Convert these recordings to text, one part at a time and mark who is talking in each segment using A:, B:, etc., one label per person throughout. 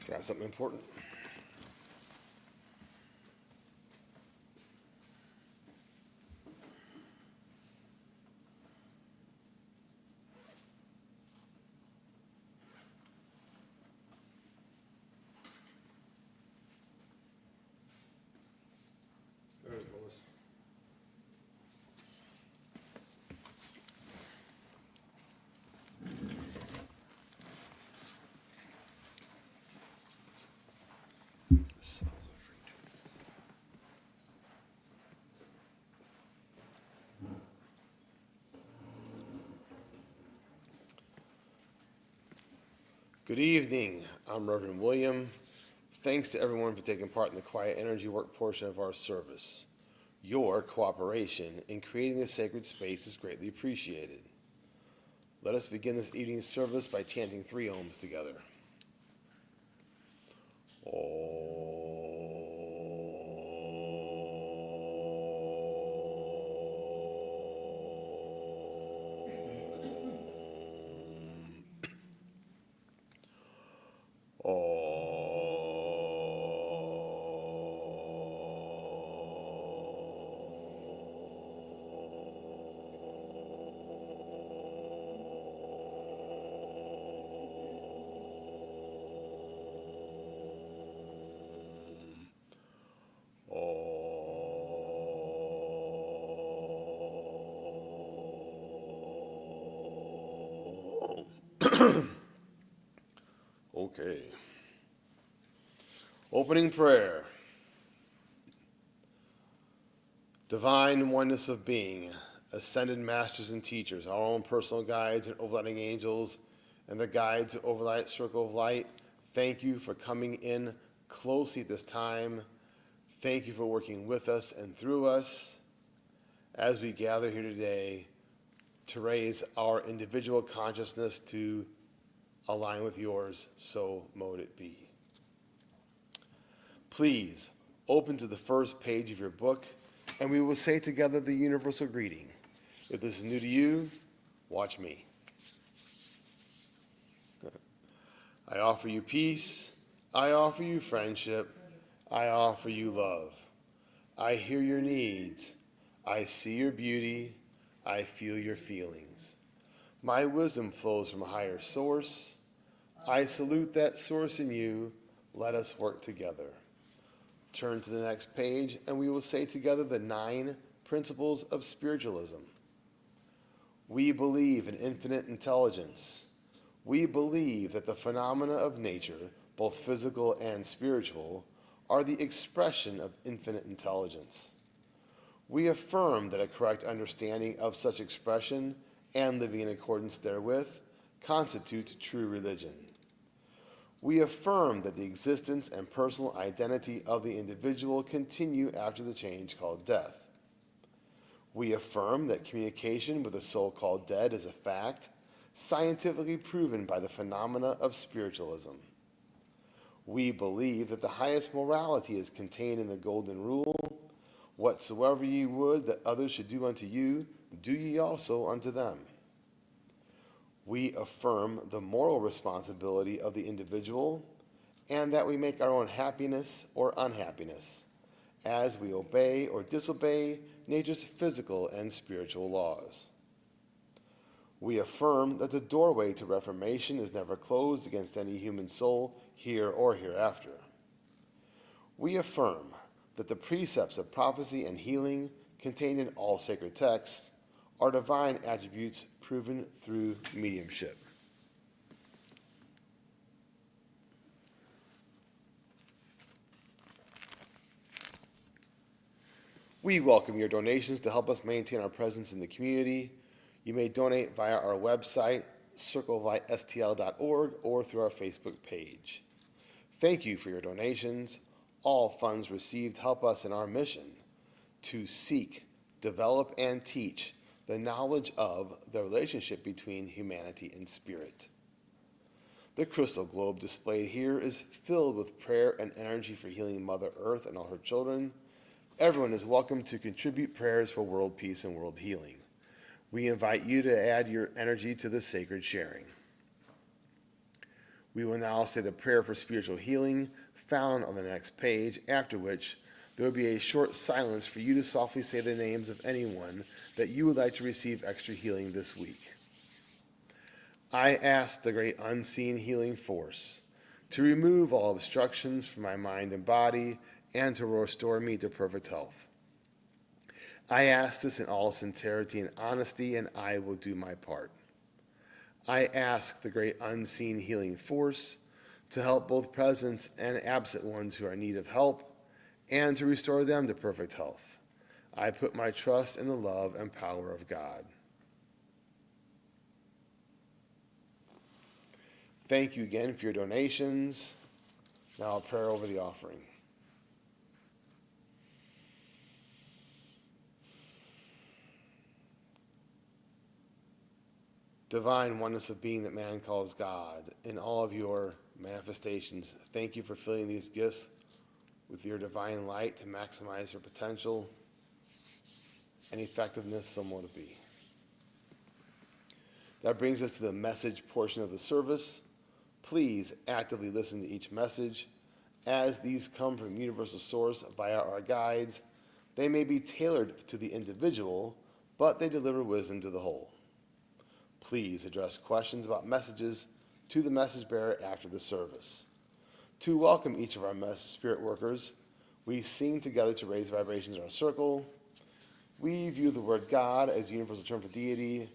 A: Got something important? There's Lois. Good evening. I'm Reverend William. Thanks to everyone for taking part in the quiet energy work portion of our service. Your cooperation in creating this sacred space is greatly appreciated. Let us begin this evening's service by chanting 3 ohms together. Okay. Opening prayer. Divine oneness of being, ascended masters and teachers, our own personal guides and overlighting angels, and the guides who overlight circle of light, thank you for coming in closely at this time. Thank you for working with us and through us as we gather here today to raise our individual consciousness to align with yours, so mote it be. Please open to the first page of your book, and we will say together the universal greeting. If this is new to you, watch me. I offer you peace. I offer you friendship. I offer you love. I hear your needs. I see your beauty. I feel your feelings. My wisdom flows from a higher source. I salute that source in you. Let us work together. Turn to the next page, and we will say together the 9 principles of spiritualism. We believe in infinite intelligence. We believe that the phenomena of nature, both physical and spiritual, are the expression of infinite intelligence. We affirm that a correct understanding of such expression and living in accordance therewith constitute true religion. We affirm that the existence and personal identity of the individual continue after the change called death. We affirm that communication with the soul called dead is a fact, scientifically proven by the phenomena of spiritualism. We believe that the highest morality is contained in the golden rule, whatsoever ye would that others should do unto you, do ye also unto them. We affirm the moral responsibility of the individual and that we make our own happiness or unhappiness as we obey or disobey nature's physical and spiritual laws. We affirm that the doorway to reformation is never closed against any human soul here or hereafter. We affirm that the precepts of prophecy and healing contained in all sacred texts are divine attributes proven through mediumship. We welcome your donations to help us maintain our presence in the community. You may donate via our website, circleoflightstl.org, or through our Facebook page. Thank you for your donations. All funds received help us in our mission to seek, develop, and teach the knowledge of the relationship between humanity and spirit. The crystal globe displayed here is filled with prayer and energy for healing Mother Earth and all her children. Everyone is welcome to contribute prayers for world peace and world healing. We invite you to add your energy to this sacred sharing. We will now say the prayer for spiritual healing found on the next page, after which there will be a short silence for you to softly say the names of anyone that you would like to receive extra healing this week. I ask the great unseen healing force to remove all obstructions from my mind and body and to restore me to perfect health. I ask this in all sincerity and honesty, and I will do my part. I ask the great unseen healing force to help both present and absent ones who are in need of help and to restore them to perfect health. I put my trust in the love and power of God. Thank you again for your donations. Now a prayer over the offering. Divine oneness of being that man calls God, in all of your manifestations, thank you for filling these gifts with your divine light to maximize your potential and effectiveness, so more to be. That brings us to the message portion of the service. Please actively listen to each message. As these come from universal source via our guides, they may be tailored to the individual, but they deliver wisdom to the whole. Please address questions about messages to the message bearer after the service. To welcome each of our spirit workers, we sing together to raise vibrations in our circle. We view the word God as a universal term for deity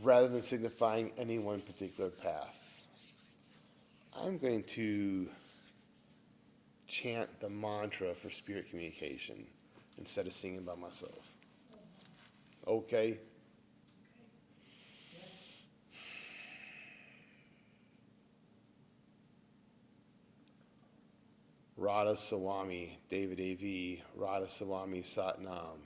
A: rather than signifying any one particular path. I'm going to chant the mantra for spirit communication instead of singing by myself. Okay? Radha Swami, David A.V., Radha Swami Satnam.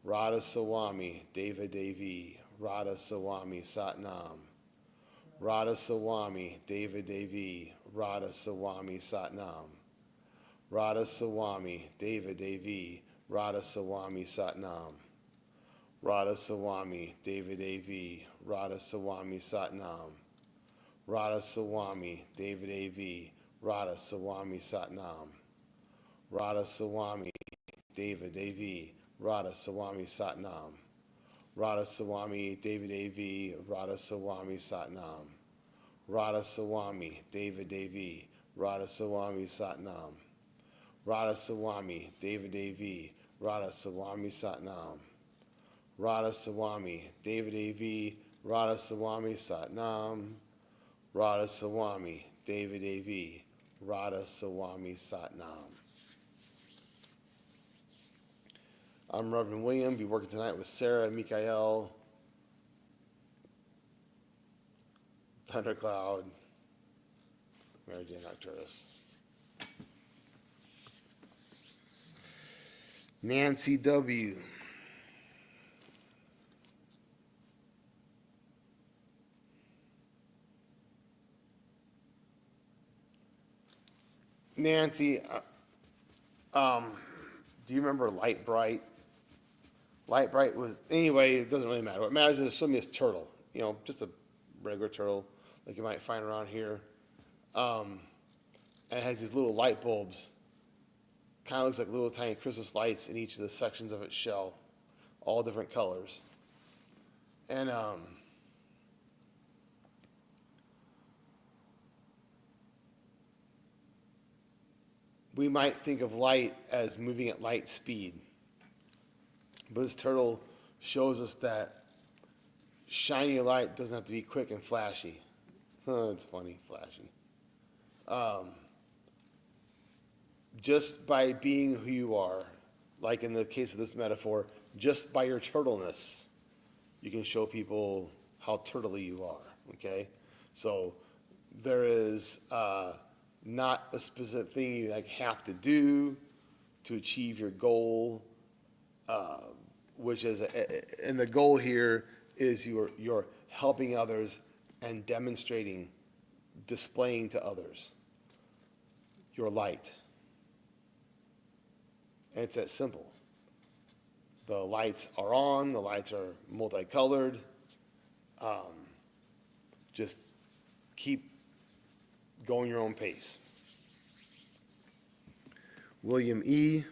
A: Radha Swami, David A.V., Radha Swami Satnam. Radha Swami, David A.V., Radha Swami Satnam. Radha Swami, David A.V., Radha Swami Satnam. Radha Swami, David A.V., Radha Swami Satnam. Radha Swami, David A.V., Radha Swami Satnam. Radha Swami, David A.V., Radha Swami Satnam. Radha Swami, David A.V., Radha Swami Satnam. Radha Swami, David A.V., Radha Swami Satnam. Radha Swami, David A.V., Radha Swami Satnam. Radha Swami, David A.V., Radha Swami Satnam. Radha Swami, David A.V., Radha Swami Satnam. I'm Reverend William. Be working tonight with Sarah, Mikael, Thundercloud, Mary Jane Arcturus. Nancy W. Nancy, do you remember Light Bright? Light Bright was, anyway, it doesn't really matter. What matters is assuming it's turtle, just a regular turtle like you might find around here. And it has these little light bulbs. Kind of looks like little tiny Christmas lights in each of the sections of its shell, all different colors. And we might think of light as moving at light speed. But this turtle shows us that shining your light doesn't have to be quick and flashy. It's funny, flashy. Just by being who you are, like in the case of this metaphor, just by your turtleness, you can show people how turtly you are, okay? So there is not a specific thing you have to do to achieve your goal, which is, and the goal here is you're helping others and demonstrating, displaying to others your light. And it's that simple. The lights are on, the lights are multicolored. Just keep going your own pace. William E.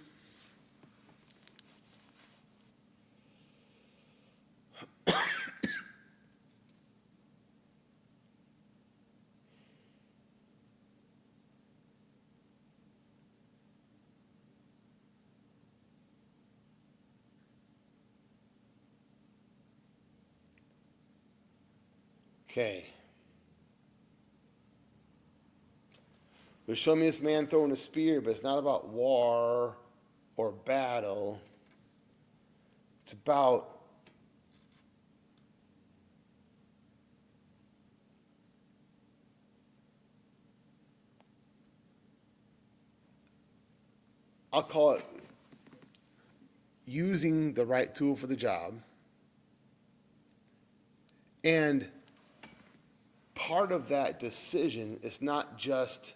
A: Okay. They're showing me this man throwing a spear, but it's not about war or battle. It's about I'll call it using the right tool for the job. And part of that decision is not just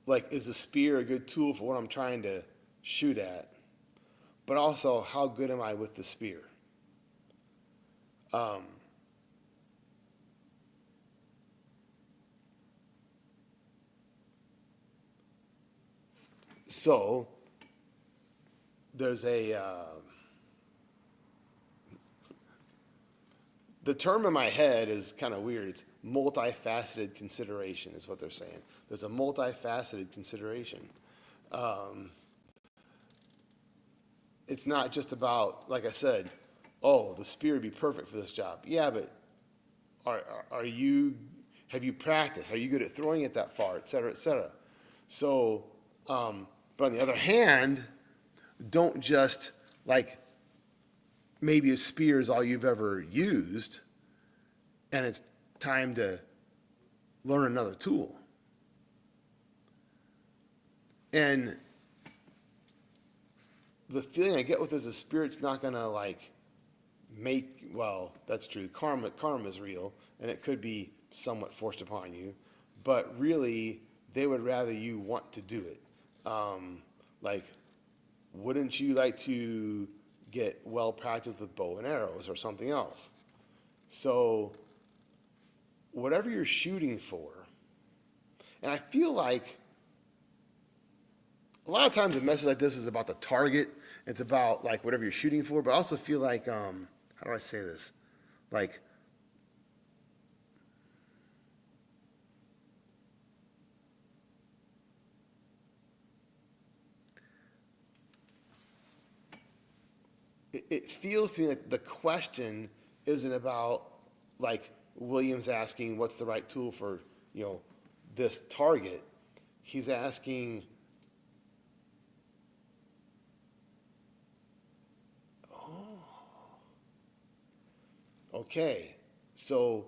A: like, is the spear a good tool for what I'm trying to shoot at, but also how good am I with the spear? So there's the term in my head is kind of weird. It's multifaceted consideration is what they're saying. There's a multifaceted consideration. It's not just about, like I said, oh, the spear would be perfect for this job. Yeah, but have you practiced? Are you good at throwing it that far, et cetera, et cetera? So, but on the other hand, don't just like, maybe a spear is all you've ever used, and it's time to learn another tool. And the feeling I get with this is spirit's not gonna like well, that's true. Karma is real, and it could be somewhat forced upon you, but really, they would rather you want to do it. Like, wouldn't you like to get well practiced with bow and arrows or something else? So, whatever you're shooting for, and I feel like a lot of times a message like this is about the target. It's about like whatever you're shooting for, but I also feel like, how do I say this? Like, it feels to me like the question isn't about like Williams asking what's the right tool for, this target. He's asking, okay, so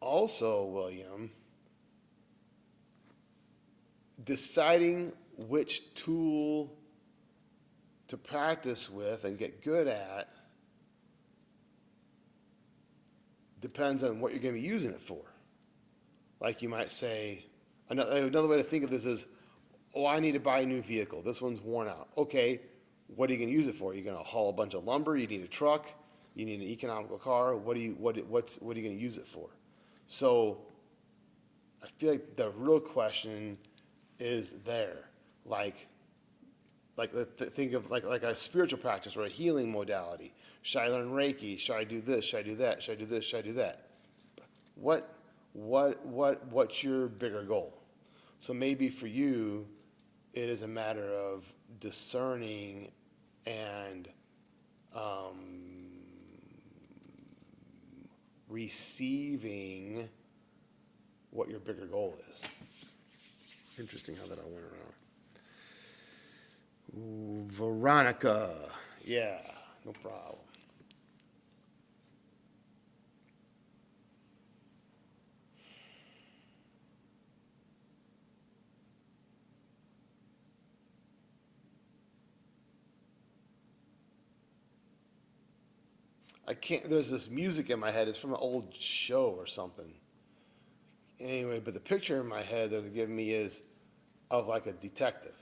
A: also, William, deciding which tool to practice with and get good at depends on what you're going to be using it for. Like you might say, another way to think of this is, oh, I need to buy a new vehicle. This one's worn out. Okay, what are you going to use it for? You're going to haul a bunch of lumber. You need a truck. You need an economical car. What are you going to use it for? So I feel like the real question is there. Like think of like a spiritual practice or a healing modality. Should I learn Reiki? Should I do this? Should I do that? Should I do this? Should I do that? What's your bigger goal? So maybe for you, it is a matter of discerning and receiving what your bigger goal is. Interesting how that all went around. Ooh, Veronica. Yeah, no problem. There's this music in my head. It's from an old show or something. Anyway, but the picture in my head that they're giving me is of like a detective.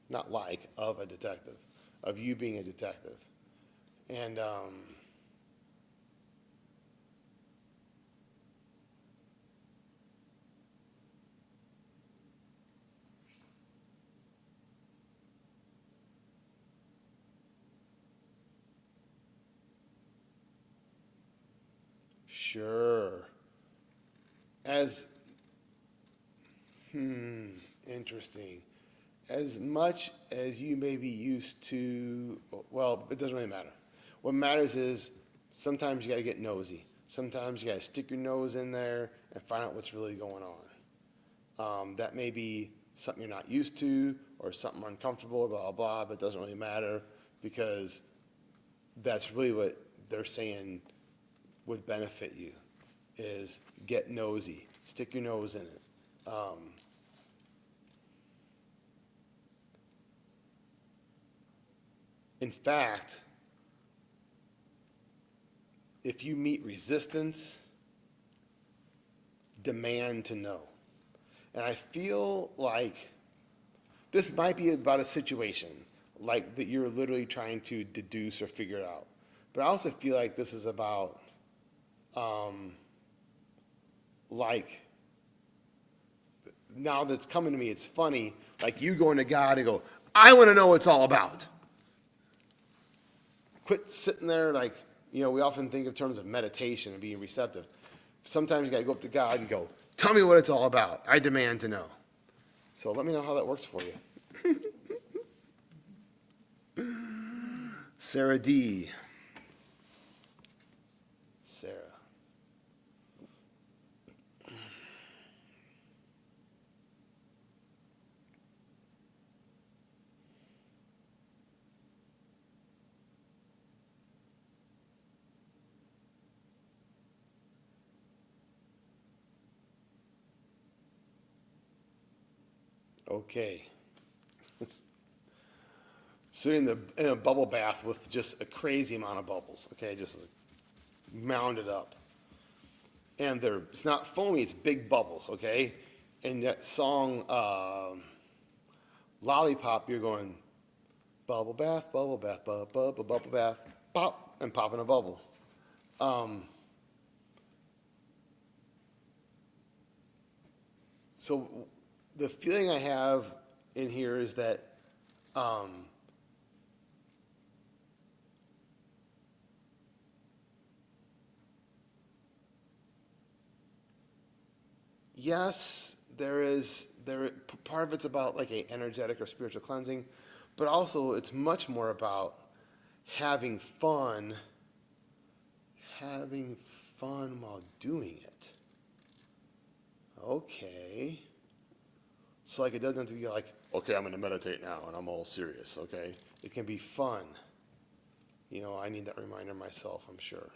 A: Not like, of a detective. Of you being a detective. And Sure. As, interesting. As much as you may be used to, well, it doesn't really matter. What matters is sometimes you got to get nosy. Sometimes you got to stick your nose in there and find out what's really going on. That may be something you're not used to or something uncomfortable, blah, blah, blah, but it doesn't really matter because that's really what they're saying would benefit you is get nosy, stick your nose in it. In fact, if you meet resistance, demand to know. And I feel like this might be about a situation like that you're literally trying to deduce or figure out. But I also feel like this is about like now that's coming to me, it's funny, like you going to God and go, I want to know what it's all about. Quit sitting there like, we often think of terms of meditation and being receptive. Sometimes you got to go up to God and go, tell me what it's all about. I demand to know. So let me know how that works for you. Sarah D. Sarah. Okay. So in a bubble bath with just a crazy amount of bubbles, okay, just mounded up. And it's not foamy, it's big bubbles, okay? And that song, Lollipop, you're going, bubble bath, bubble bath, bubble bath, pop, and popping a bubble. So the feeling I have in here is that yes, part of it's about like a energetic or spiritual cleansing, but also it's much more about having fun while doing it. Okay. So like it doesn't have to be like, okay, I'm going to meditate now and I'm all serious, okay? It can be fun. I need that reminder myself, I'm sure.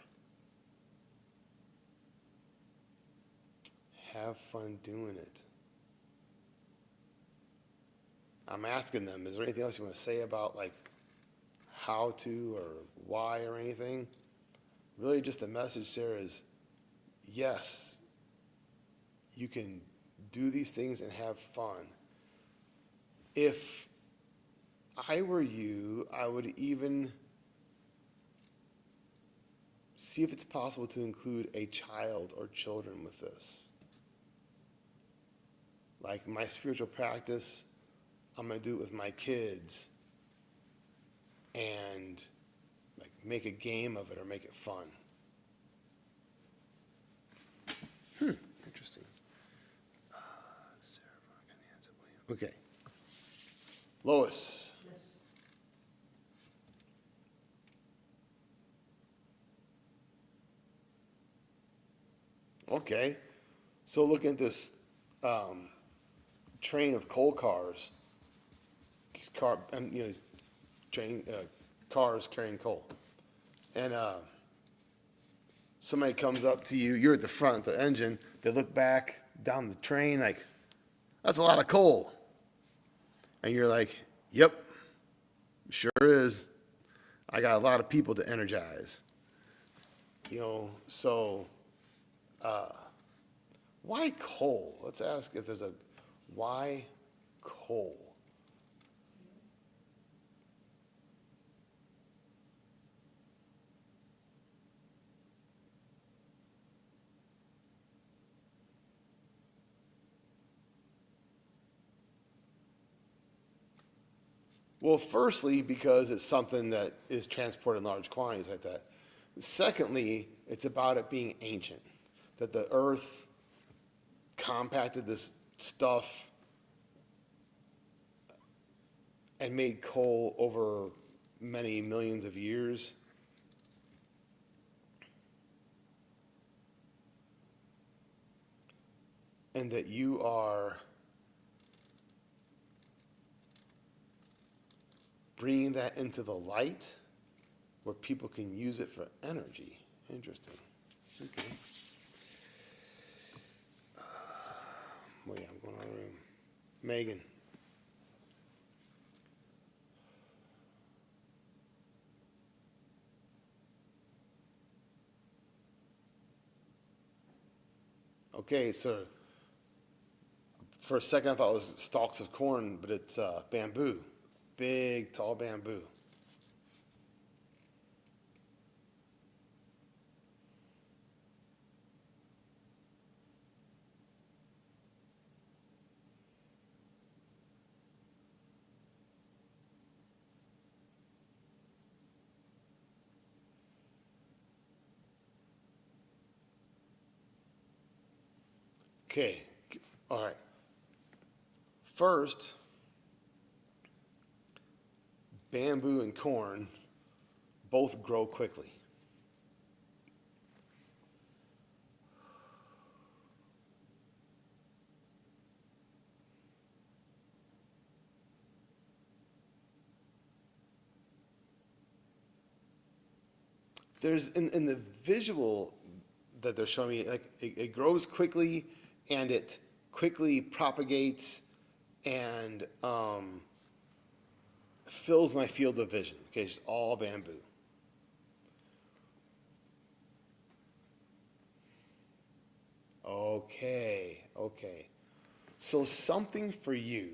A: Have fun doing it. I'm asking them, is there anything else you want to say about like how to or why or anything? Really just the message there is, yes, you can do these things and have fun. If I were you, I would even see if it's possible to include a child or children with this. Like my spiritual practice, I'm going to do it with my kids and like make a game of it or make it fun. Interesting. Okay. Lois. Okay. So look at this train of coal cars. These cars carrying coal. And somebody comes up to you, you're at the front of the engine, they look back down the train like, that's a lot of coal. And you're like, yep, sure is. I got a lot of people to energize. So why coal? Let's ask if there's why coal? Well, firstly, because it's something that is transported in large quantities like that. Secondly, it's about it being ancient, that the earth compacted this stuff and made coal over many millions of years. And that you are bringing that into the light where people can use it for energy. Interesting. Okay. Well, yeah, I'm going out of the room. Megan. Okay, so for a second I thought it was stalks of corn, but it's bamboo. Big, tall bamboo. Okay, all right. First, bamboo and corn both grow quickly. There's in the visual that they're showing me, like it grows quickly and it quickly propagates and fills my field of vision. Okay, it's all bamboo. Okay, okay. So something for you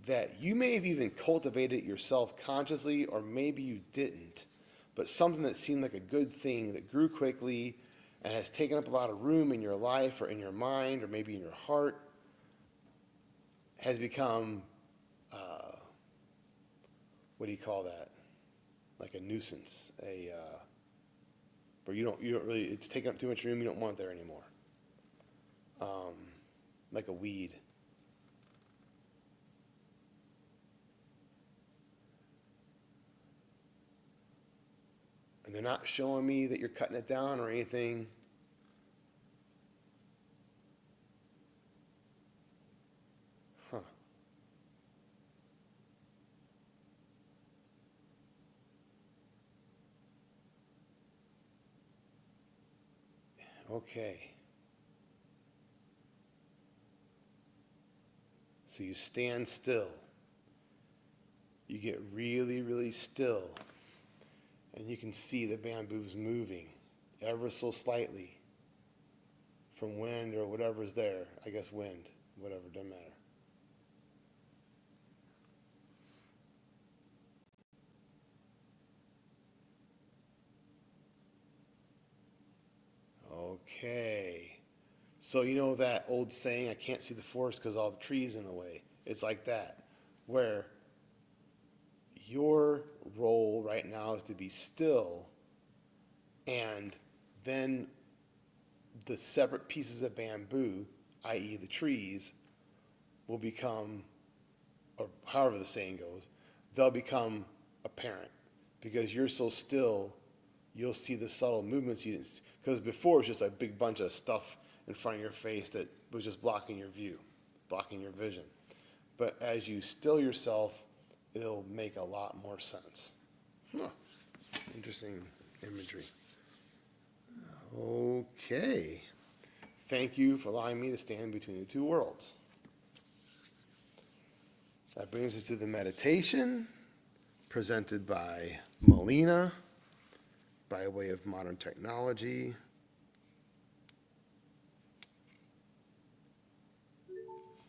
A: that you may have even cultivated yourself consciously, or maybe you didn't, but something that seemed like a good thing that grew quickly and has taken up a lot of room in your life or in your mind or maybe in your heart has become, what do you call that? Like a nuisance, where you don't really, it's taking up too much room, you don't want it there anymore. Like a weed. And they're not showing me that you're cutting it down or anything. Huh. Okay. So you stand still. You get really, really still. And you can see the bamboo's moving ever so slightly from wind or whatever's there. I guess wind, whatever, doesn't matter. Okay. So you know that old saying, I can't see the forest because all the trees in the way. It's like that, where your role right now is to be still, and then the separate pieces of bamboo, i.e. the trees, will become, or however the saying goes, they'll become apparent because you're so still, you'll see the subtle movements you didn't, because before it was just a big bunch of stuff in front of your face that was just blocking your view, blocking your vision. But as you still yourself, it'll make a lot more sense. Huh. Interesting imagery. Okay. Thank you for allowing me to stand between the two worlds. That brings us to the meditation presented by Melina by way of modern technology.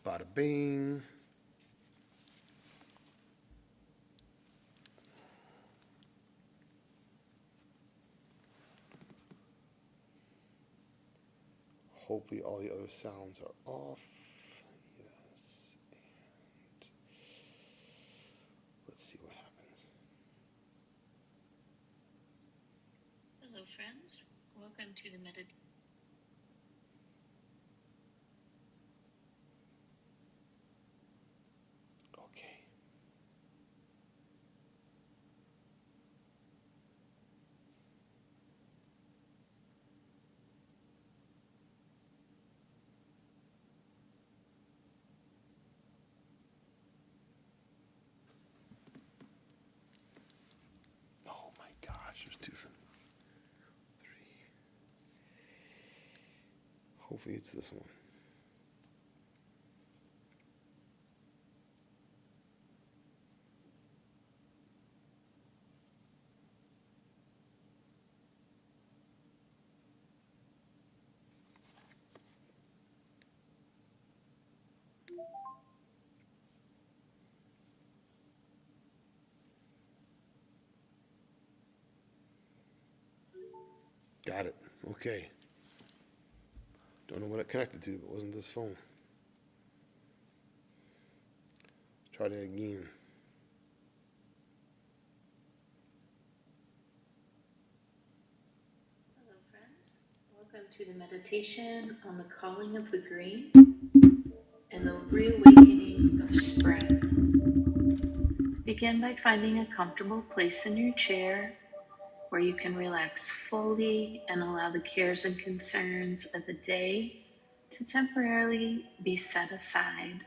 A: Bada bing. Hopefully all the other sounds are off. Yes. And let's see what happens.
B: Welcome to the meditation.
A: Okay. Oh my gosh, there's 2 from 3. Hopefully it's this one. Got it. Okay. Don't know what it connected to, but it wasn't this phone. Try that again.
B: Hello, friends. Welcome to the meditation on the calling of the green and the reawakening of spring. Begin by finding a comfortable place in your chair where you can relax fully and allow the cares and concerns of the day to temporarily be set aside.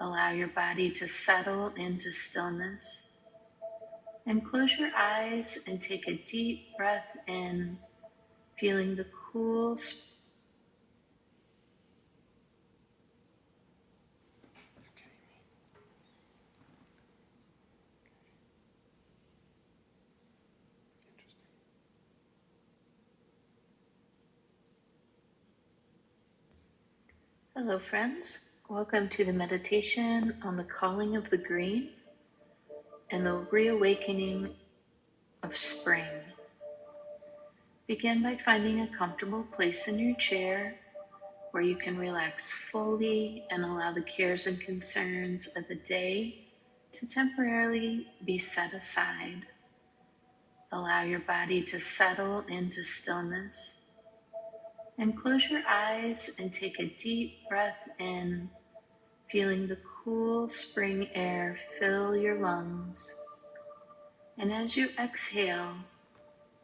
B: Allow your body to settle into stillness. And close your eyes and take a deep breath in, feeling the cool Hello, friends. Welcome to the meditation on the calling of the green and the reawakening of spring. Begin by finding a comfortable place in your chair where you can relax fully and allow the cares and concerns of the day to temporarily be set aside. Allow your body to settle into stillness. And close your eyes and take a deep breath in, feeling the cool spring air fill your lungs. And as you exhale,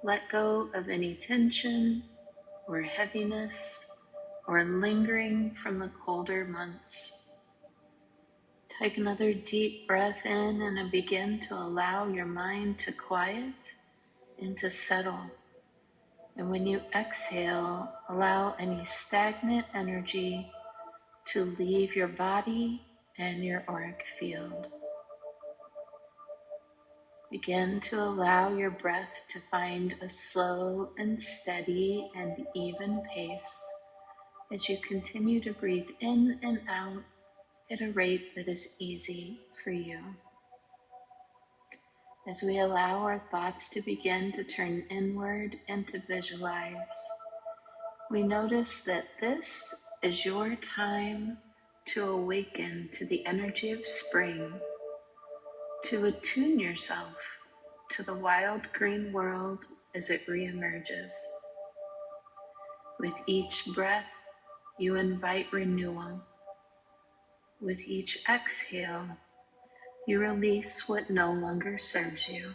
B: let go of any tension or heaviness or lingering from the colder months. Take another deep breath in and begin to allow your mind to quiet and to settle. And when you exhale, allow any stagnant energy to leave your body and your auric field. Begin to allow your breath to find a slow and steady and even pace as you continue to breathe in and out at a rate that is easy for you. As we allow our thoughts to begin to turn inward and to visualize, we notice that this is your time to awaken to the energy of spring, to attune yourself to the wild green world as it reemerges. With each breath, you invite renewal. With each exhale, you release what no longer serves you.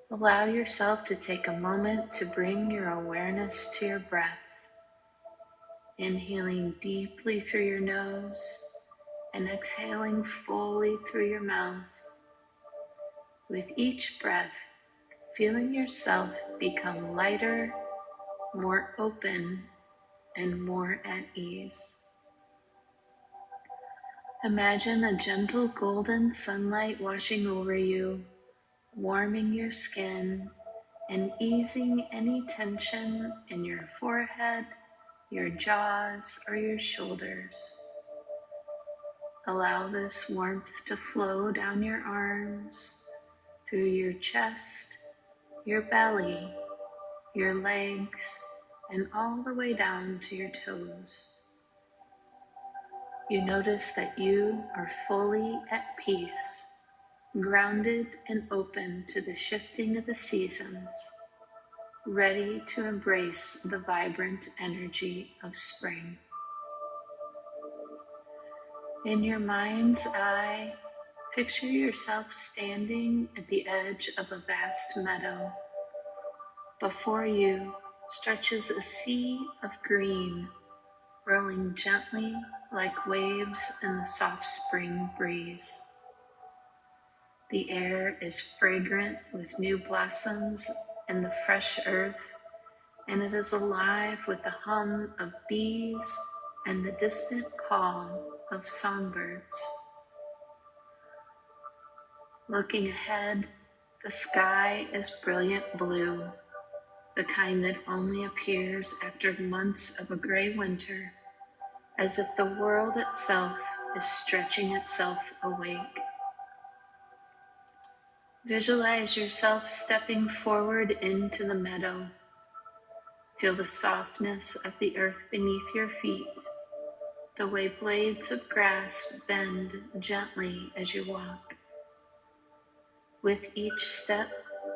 B: Allow yourself to take a moment to bring your awareness to your breath, inhaling deeply through your nose and exhaling fully through your mouth. With each breath, feeling yourself become lighter, more open, and more at ease. Imagine a gentle golden sunlight washing over you, warming your skin and easing any tension in your forehead, your jaws, or your shoulders. Allow this warmth to flow down your arms, through your chest, your belly, your legs, and all the way down to your toes. You notice that you are fully at peace, grounded and open to the shifting of the seasons. ready to embrace the vibrant energy of spring. In your mind's eye, picture yourself standing at the edge of a vast meadow. Before you stretches a sea of green, rolling gently like waves in the soft spring breeze. The air is fragrant with new blossoms and the fresh earth, and it is alive with the hum of bees and the distant call of songbirds. Looking ahead, the sky is brilliant blue, the kind that only appears after months of a gray winter, as if the world itself is stretching itself awake. Visualize yourself stepping forward into the meadow. Feel the softness of the earth beneath your feet, the way blades of grass bend gently as you walk. With each step,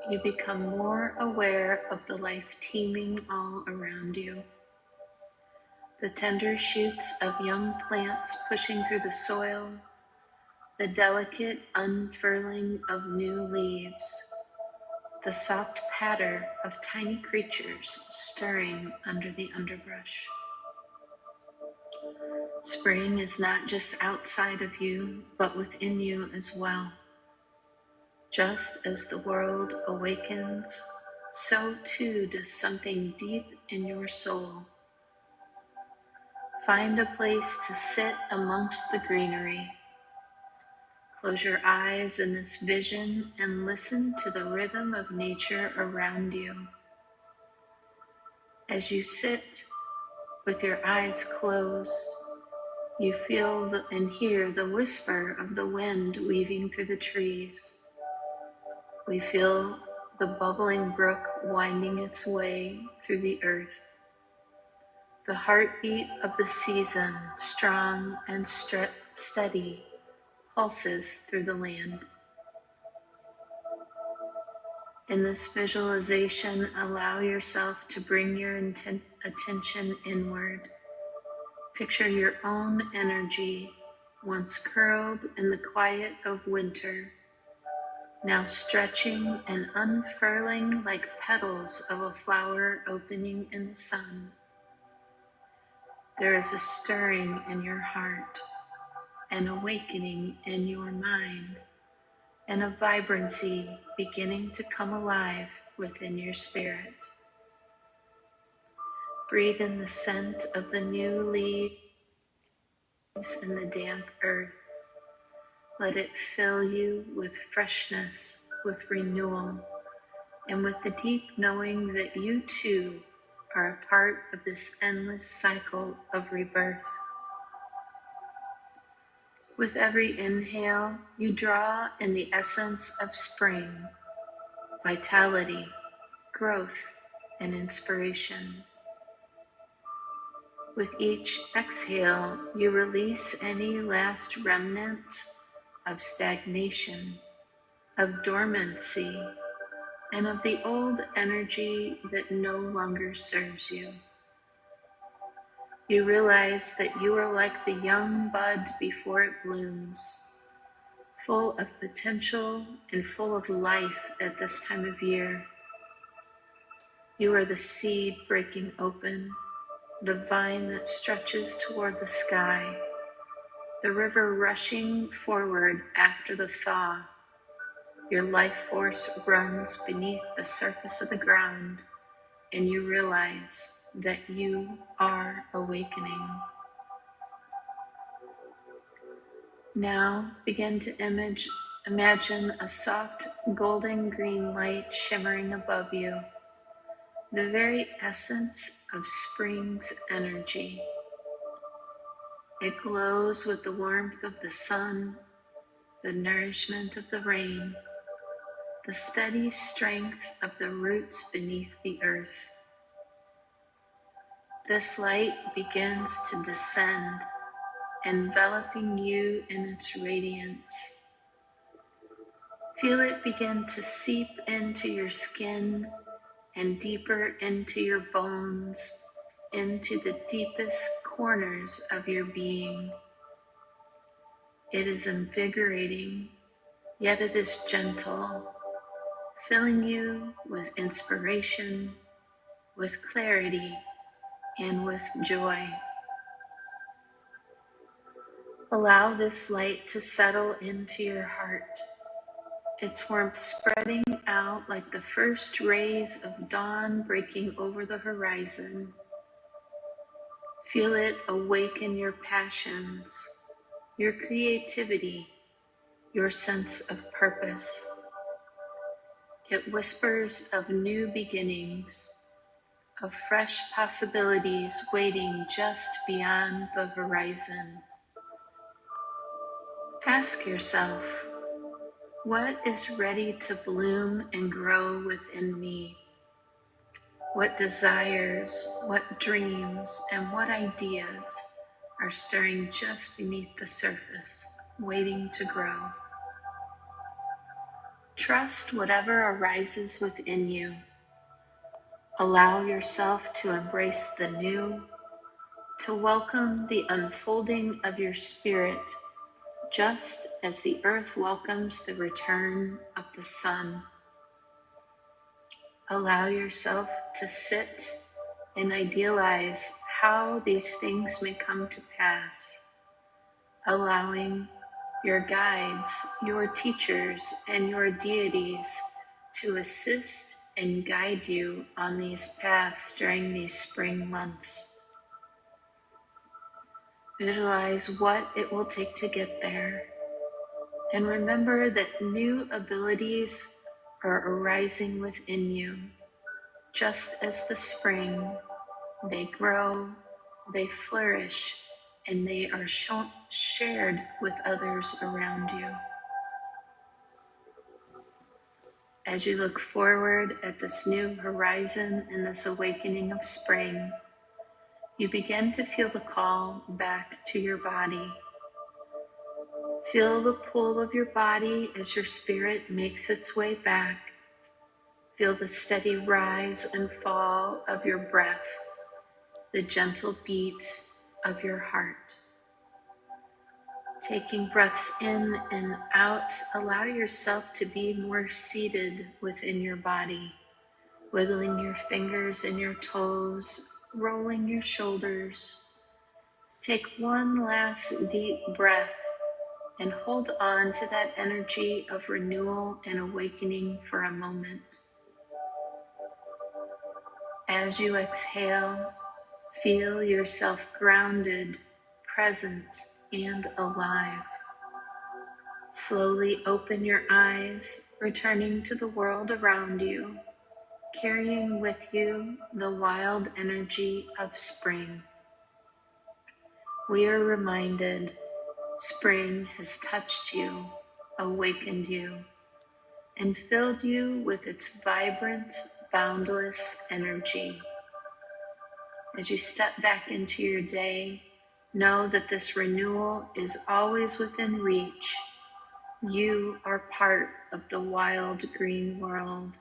B: you become more aware of the life teeming all around you. The tender shoots of young plants pushing through the soil, the delicate unfurling of new leaves, the soft patter of tiny creatures stirring under the underbrush. Spring is not just outside of you, but within you as well. Just as the world awakens, so too does something deep in your soul. Find a place to sit amongst the greenery. Close your eyes in this vision and listen to the rhythm of nature around you. As you sit with your eyes closed, you feel and hear the whisper of the wind weaving through the trees. We feel the bubbling brook winding its way through the earth. The heartbeat of the season, strong and steady, pulses through the land. In this visualization, allow yourself to bring your attention inward. Picture your own energy, once curled in the quiet of winter, now stretching and unfurling like petals of a flower opening in the sun. There is a stirring in your heart, an awakening in your mind, and a vibrancy beginning to come alive within your spirit. Breathe in the scent of the new leaves in the damp earth. Let it fill you with freshness, with renewal, and with the deep knowing that you too are a part of this endless cycle of rebirth. With every inhale, you draw in the essence of spring, vitality, growth, and inspiration. With each exhale, you release any last remnants of stagnation, of dormancy, and of the old energy that no longer serves you. You realize that you are like the young bud before it blooms, full of potential and full of life at this time of year. You are the seed breaking open, the vine that stretches toward the sky, the river rushing forward after the thaw. Your life force runs beneath the surface of the ground, and you realize that you are awakening. Now begin to imagine a soft golden green light shimmering above you, the very essence of spring's energy. It glows with the warmth of the sun, the nourishment of the rain, the steady strength of the roots beneath the earth. This light begins to descend, enveloping you in its radiance. Feel it begin to seep into your skin and deeper into your bones, into the deepest corners of your being. It is invigorating, yet it is gentle, filling you with inspiration, with clarity, and with joy. Allow this light to settle into your heart, its warmth spreading out like the first rays of dawn breaking over the horizon. Feel it awaken your passions, your creativity, your sense of purpose. It whispers of new beginnings, of fresh possibilities waiting just beyond the horizon. Ask yourself, what is ready to bloom and grow within me? What desires, what dreams, and what ideas are stirring just beneath the surface, waiting to grow? Trust whatever arises within you. Allow yourself to embrace the new, to welcome the unfolding of your spirit, just as the earth welcomes the return of the sun. Allow yourself to sit and idealize how these things may come to pass, allowing your guides, your teachers, and your deities to assist and guide you on these paths during these spring months. Visualize what it will take to get there, and remember that new abilities are arising within you. Just as the spring, they grow, they flourish, and they are shared with others around you. As you look forward at this new horizon and this awakening of spring, you begin to feel the call back to your body. Feel the pull of your body as your spirit makes its way back. Feel the steady rise and fall of your breath, the gentle beat of your heart. Taking breaths in and out, allow yourself to be more seated within your body, wiggling your fingers and your toes, rolling your shoulders. Take one last deep breath and hold on to that energy of renewal and awakening for a moment. As you exhale, feel yourself grounded, present, and alive. Slowly open your eyes, returning to the world around you, carrying with you the wild energy of spring. We are reminded spring has touched you, awakened you, and filled you with its vibrant, boundless energy. As you step back into your day, know that this renewal is always within reach. You are part of the wild green world,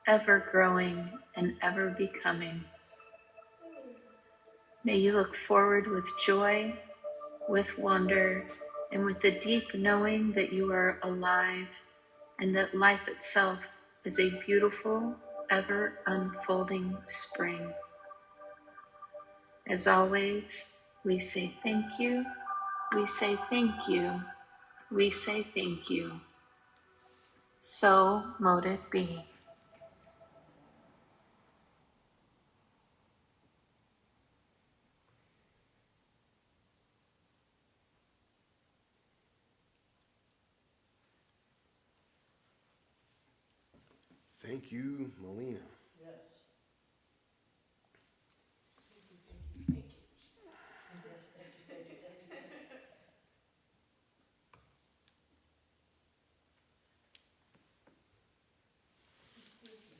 B: ever growing and ever becoming. May you look forward with joy, with wonder, and with the deep knowing that you are alive and that life itself is a beautiful, ever unfolding spring. As always, we say thank you, we say thank you, we say thank you. So mote it be.
A: Thank you, Melina.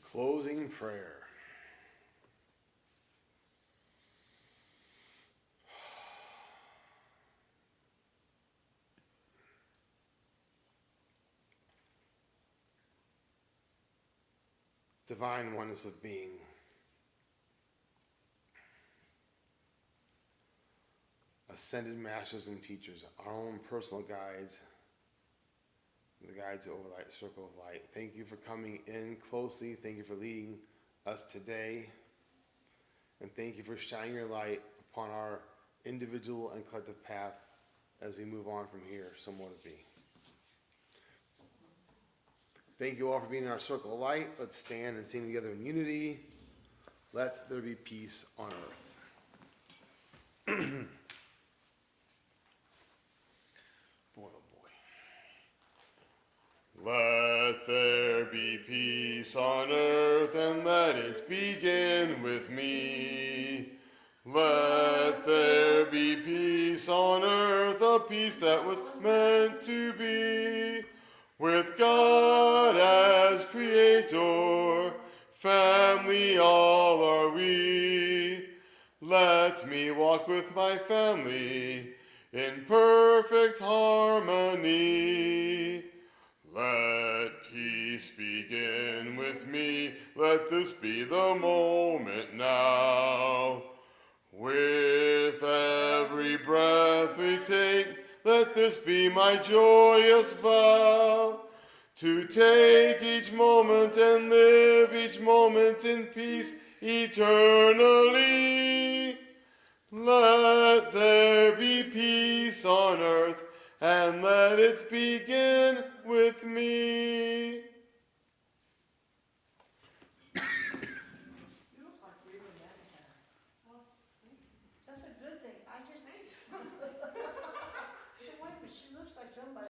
A: Closing prayer. divine oneness of being. Ascended masters and teachers, our own personal guides, the guides of Overlight Circle of Light. Thank you for coming in closely. Thank you for leading us today. And thank you for shining your light upon our individual and collective path as we move on from here, so more to be. Thank you all for being in our circle of light. Let's stand and sing together in unity. Let there be peace on earth. Boy, oh boy. Let there be peace on earth, and let it begin with me. Let there be peace on earth, a peace that was meant to be. With God as creator, family all are we. Let me walk with my family in perfect harmony. Let peace begin with me, let this be the moment now. With every breath we take, let this be my joyous vow. To take each moment and live each moment in peace eternally. Let there be peace on earth, and let it begin with me.